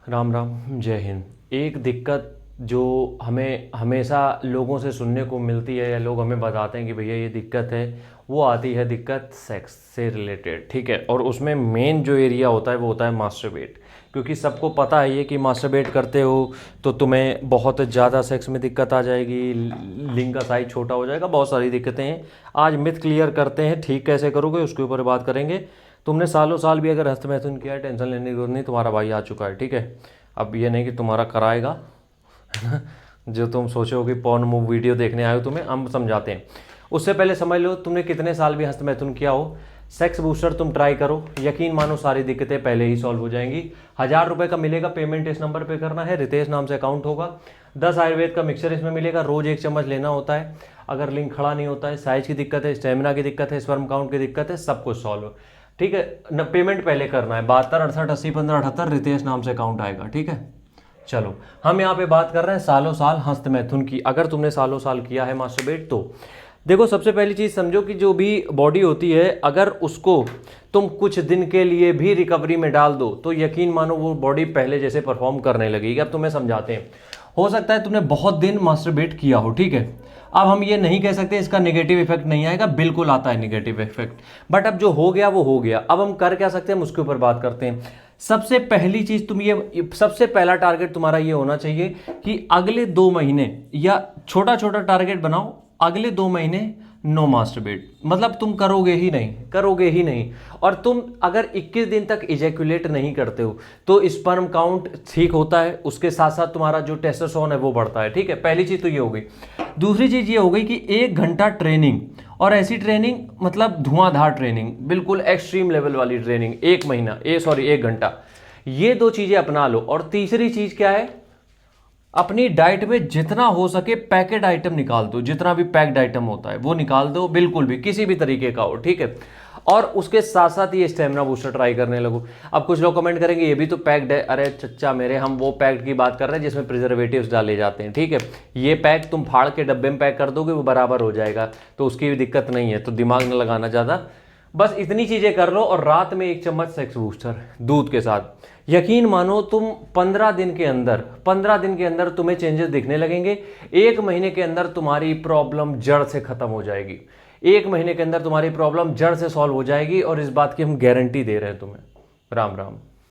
राम राम, जय हिंद। एक दिक्कत जो हमें हमेशा लोगों से सुनने को मिलती है या लोग हमें बताते हैं कि भैया ये दिक्कत है, वो आती है दिक्कत सेक्स से रिलेटेड। ठीक है, और उसमें मेन जो एरिया होता है वो होता है मास्टरबेट। क्योंकि सबको पता है ये कि मास्टरबेट करते हो तो तुम्हें बहुत ज़्यादा सेक्स में दिक्कत आ जाएगी, लिंग का साइज छोटा हो जाएगा, बहुत सारी दिक्कतें हैं। आज मिथ क्लियर करते हैं, ठीक कैसे करोगे उसके ऊपर बात करेंगे। तुमने सालों साल भी अगर हस्तमैथुन किया है, टेंशन लेने की जरूरत नहीं, तुम्हारा भाई आ चुका है। ठीक है, अब ये नहीं कि तुम्हारा कराएगा, है ना। जो तुम सोचो कि पॉर्न मूव वीडियो देखने आए हो, तुम्हें हम समझाते हैं। उससे पहले समझ लो तुमने कितने साल भी हस्तमैथुन किया हो, सेक्स बूस्टर तुम ट्राई करो, यकीन मानो सारी दिक्कतें पहले ही सॉल्व हो जाएंगी। 1000 रुपये का मिलेगा, पेमेंट इस नंबर पे करना है, रितेश नाम से अकाउंट होगा। 10 आयुर्वेद का मिक्सर इसमें मिलेगा, रोज 1 चम्मच लेना होता है। अगर लिंग खड़ा नहीं होता है, साइज की दिक्कत है, स्टेमिना की दिक्कत है, स्पर्म काउंट की दिक्कत है, सब कुछ सॉल्व। ठीक है न, पेमेंट पहले करना है। 72 68 80 15 78 रितेश नाम से अकाउंट आएगा। ठीक है, चलो हम यहाँ पे बात कर रहे हैं सालों साल हस्तमैथुन की। अगर तुमने सालों साल किया है मास्टरबेट तो देखो, सबसे पहली चीज़ समझो कि जो भी बॉडी होती है, अगर उसको तुम कुछ दिन के लिए भी रिकवरी में डाल दो तो यकीन मानो वो बॉडी पहले जैसे परफॉर्म करने लगेगी। अब तुम्हें समझाते हैं। हो सकता है तुमने बहुत दिन मास्टरबेट किया हो, ठीक है। अब हम ये नहीं कह सकते इसका नेगेटिव इफेक्ट नहीं आएगा, बिल्कुल आता है नेगेटिव इफेक्ट। बट अब जो हो गया वो हो गया। अब हम कर क्या सकते हैं, हम उसके ऊपर बात करते हैं। सबसे पहली चीज तुम ये सबसे पहला टारगेट तुम्हारा ये होना चाहिए कि अगले 2 महीने, या छोटा छोटा टारगेट बनाओ, अगले 2 महीने नो मास्टरबेट। मतलब तुम करोगे ही नहीं, करोगे ही नहीं। और तुम अगर 21 दिन तक इजैकुलेट नहीं करते हो तो स्पर्म काउंट ठीक होता है, उसके साथ साथ तुम्हारा जो टेस्टोस्टेरोन है वो बढ़ता है। ठीक है, पहली चीज तो ये हो गई। दूसरी चीज ये हो गई कि 1 घंटा ट्रेनिंग, और ऐसी ट्रेनिंग मतलब धुआंधार ट्रेनिंग, बिल्कुल एक्सट्रीम लेवल वाली ट्रेनिंग, 1 घंटा, ये 2 चीजें अपना लो। और तीसरी चीज क्या है, अपनी डाइट में जितना हो सके पैकेट आइटम निकाल दो, जितना भी पैक्ड आइटम होता है वो निकाल दो, बिल्कुल भी किसी भी तरीके का हो। ठीक है, और उसके साथ साथ ये स्टेमिना बूस्टर ट्राई करने लगो। अब कुछ लोग कमेंट करेंगे ये भी तो पैक्ड है। अरे चच्चा मेरे, हम वो पैक्ड की बात कर रहे हैं जिसमें प्रिजर्वेटिव्स डाले जाते हैं। ठीक है, ये पैक तुम फाड़ के डब्बे में पैक कर दोगे, वो बराबर हो जाएगा, तो उसकी भी दिक्कत नहीं है, तो दिमाग न लगाना ज़्यादा। बस इतनी चीज़ें कर लो, और रात में 1 चम्मच सेक्स बूस्टर दूध के साथ। यकीन मानो तुम 15 दिन के अंदर तुम्हें चेंजेस दिखने लगेंगे। 1 महीने के अंदर तुम्हारी प्रॉब्लम जड़ से खत्म हो जाएगी। 1 महीने के अंदर तुम्हारी प्रॉब्लम जड़ से सॉल्व हो जाएगी, और इस बात की हम गारंटी दे रहे हैं तुम्हें। राम राम।